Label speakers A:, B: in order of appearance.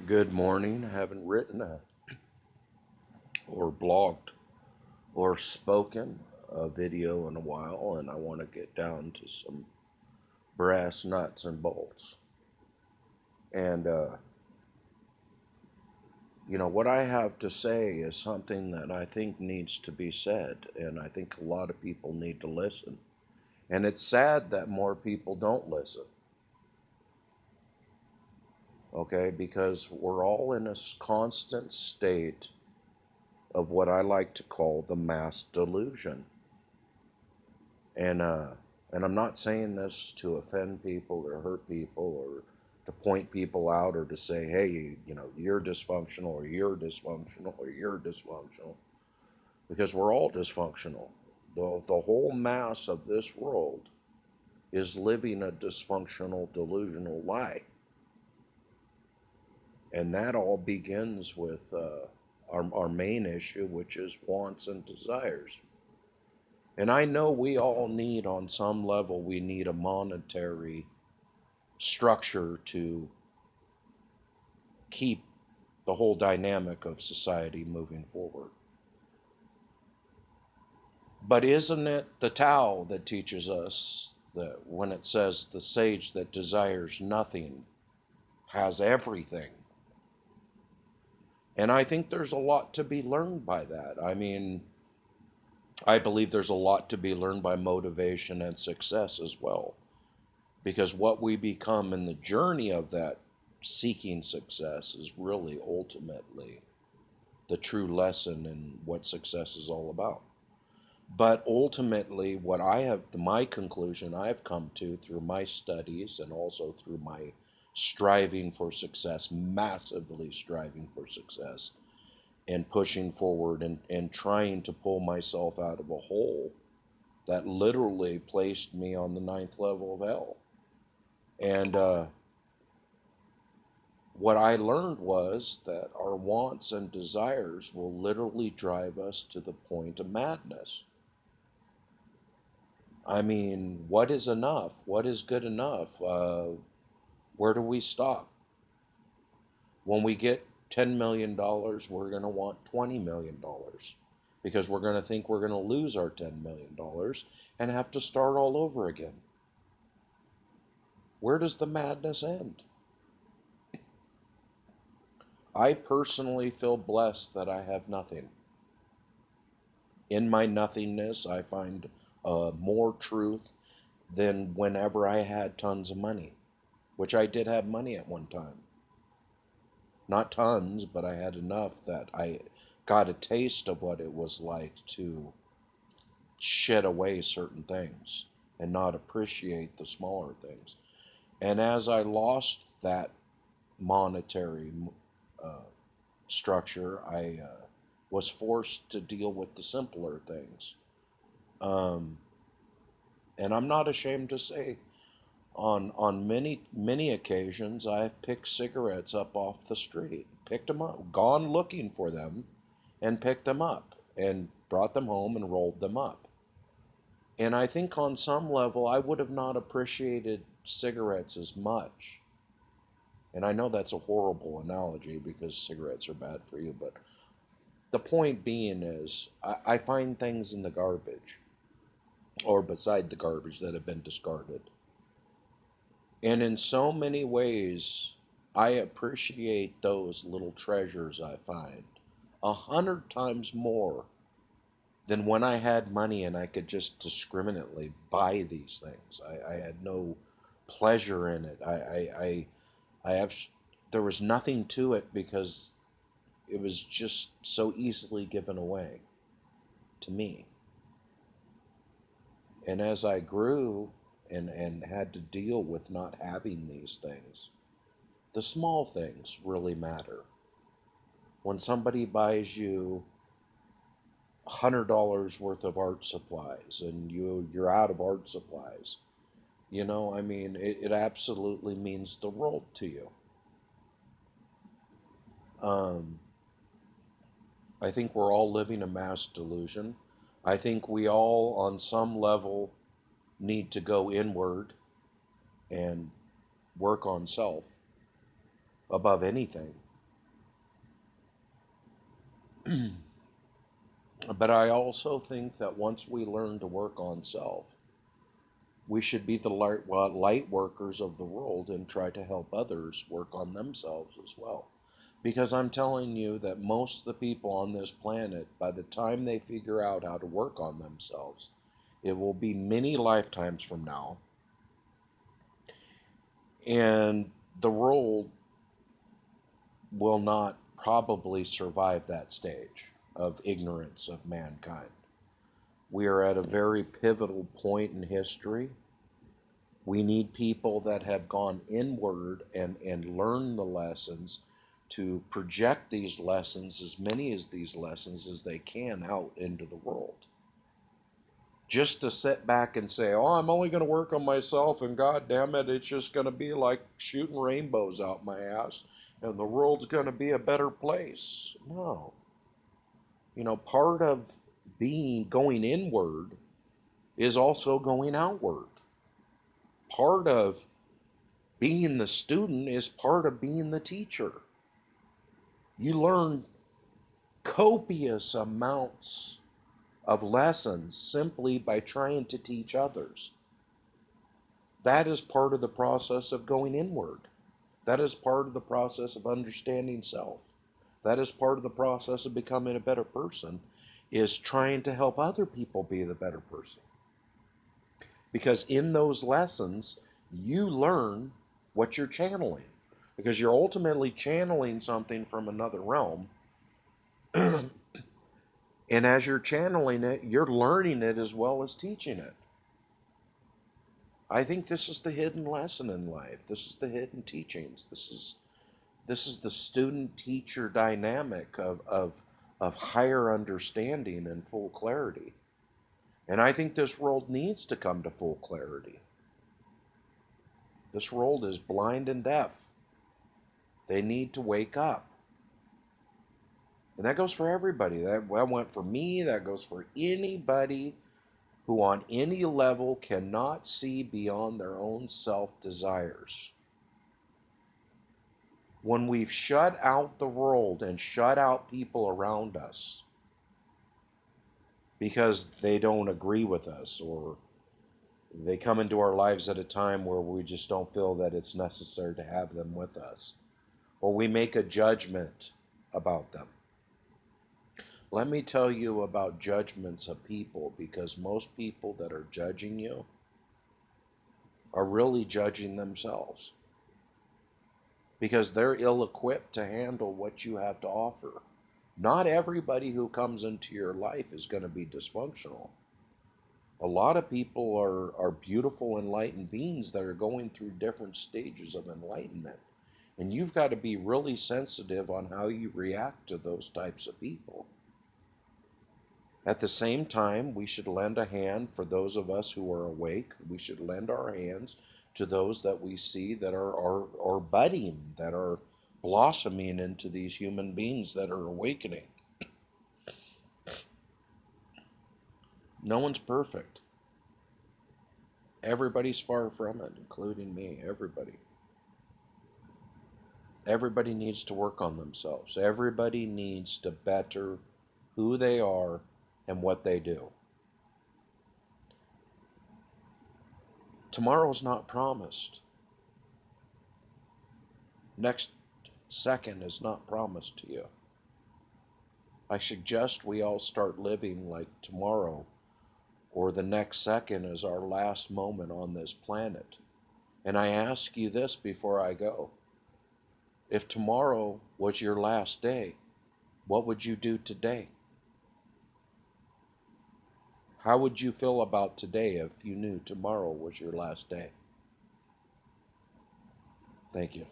A: Good morning. I haven't written or blogged or spoken a video in a while, and I want to get down to some brass nuts and bolts. And, what I have to say is something that I think needs to be said, and I think a lot of people need to listen. And it's sad that more people don't listen, okay, because we're all in a constant state of what I like to call the mass delusion. And and I'm not saying this to offend people or hurt people or to point people out or to say, hey, you're dysfunctional or you're dysfunctional or you're dysfunctional, because we're all dysfunctional. The whole mass of this world is living a dysfunctional, delusional lie. And that all begins with our main issue, which is wants and desires. And I know we all need, on some level, we need a monetary structure to keep the whole dynamic of society moving forward. But isn't it the Tao that teaches us that when it says the sage that desires nothing has everything? And I think there's a lot to be learned by that. I mean, I believe there's a lot to be learned by motivation and success as well. Because what we become in the journey of that seeking success is really ultimately the true lesson in what success is all about. But ultimately, what I have, my conclusion I've come to through my studies and also through my striving for success, massively striving for success, and pushing forward and trying to pull myself out of a hole that literally placed me on the ninth level of hell. And what I learned was that our wants and desires will literally drive us to the point of madness. I mean, what is enough? What is good enough? Where do we stop? When we get $10 million, we're going to want $20 million because we're going to think we're going to lose our $10 million and have to start all over again. Where does the madness end? I personally feel blessed that I have nothing. In my nothingness, I find more truth than whenever I had tons of money, which I did have money at one time. Not tons, but I had enough that I got a taste of what it was like to shed away certain things and not appreciate the smaller things. And as I lost that monetary uh, structure, I was forced to deal with the simpler things. Um, and I'm not ashamed to say, on many occasions, I've picked cigarettes up off the street, picked them up, gone looking for them, and picked them up and brought them home and rolled them up. And I think on some level, I would have not appreciated cigarettes as much. And I know that's a horrible analogy because cigarettes are bad for you, but the point being is, I find things in the garbage or beside the garbage that have been discarded. And in so many ways, I appreciate those little treasures I find 100 times more than when I had money and I could just discriminately buy these things. I had no pleasure in it. I have, there was nothing to it because it was just so easily given away to me. And as I grew and had to deal with not having these things, the small things really matter. When somebody buys you $100 worth of art supplies and you're out of art supplies, I mean, it absolutely means the world to you. Um, I think we're all living a mass delusion. I think we all, on some level, need to go inward and work on self above anything. But I also think that once we learn to work on self, we should be the light workers of the world and try to help others work on themselves as well. Because I'm telling you that most of the people on this planet, by the time they figure out how to work on themselves, it will be many lifetimes from now. And the world will not probably survive that stage of ignorance of mankind. We are at a very pivotal point in history. We need people that have gone inward and learned the lessons to project these lessons, as many as these lessons as they can, out into the world. Just to sit back and say, oh, I'm only going to work on myself, and God damn it, it's just going to be like shooting rainbows out my ass, and the world's going to be a better place. No. Part of going inward is also going outward. Part of being the student is part of being the teacher. You learn copious amounts of lessons simply by trying to teach others. That is part of the process of going inward. That is part of the process of understanding self. That is part of the process of becoming a better person, is trying to help other people be the better person. Because in those lessons, you learn what you're channeling. Because you're ultimately channeling something from another realm. And as you're channeling it, you're learning it as well as teaching it. I think this is the hidden lesson in life. This is the hidden teachings. This is the student teacher dynamic of higher understanding and full clarity. And I think this world needs to come to full clarity. This world is blind and deaf. They need to wake up. And that goes for everybody. That went for me. That goes for anybody who on any level cannot see beyond their own self-desires. When we've shut out the world and shut out people around us because they don't agree with us, or they come into our lives at a time where we just don't feel that it's necessary to have them with us, or we make a judgment about them. Let me tell you about judgments of people, because most people that are judging you are really judging themselves, because they're ill-equipped to handle what you have to offer. Not everybody who comes into your life is going to be dysfunctional. A lot of people are beautiful, enlightened beings that are going through different stages of enlightenment. And you've got to be really sensitive on how you react to those types of people. At the same time, we should lend a hand for those of us who are awake. We should lend our hands to those that we see that are budding, that are blossoming into these human beings that are awakening. No one's perfect. Everybody's far from it, including me. Everybody. Everybody needs to work on themselves. Everybody needs to better who they are and what they do. Tomorrow's not promised. Next second is not promised to you. I suggest we all start living like tomorrow or the next second is our last moment on this planet. And I ask you this before I go. If tomorrow was your last day, what would you do today? How would you feel about today if you knew tomorrow was your last day? Thank you.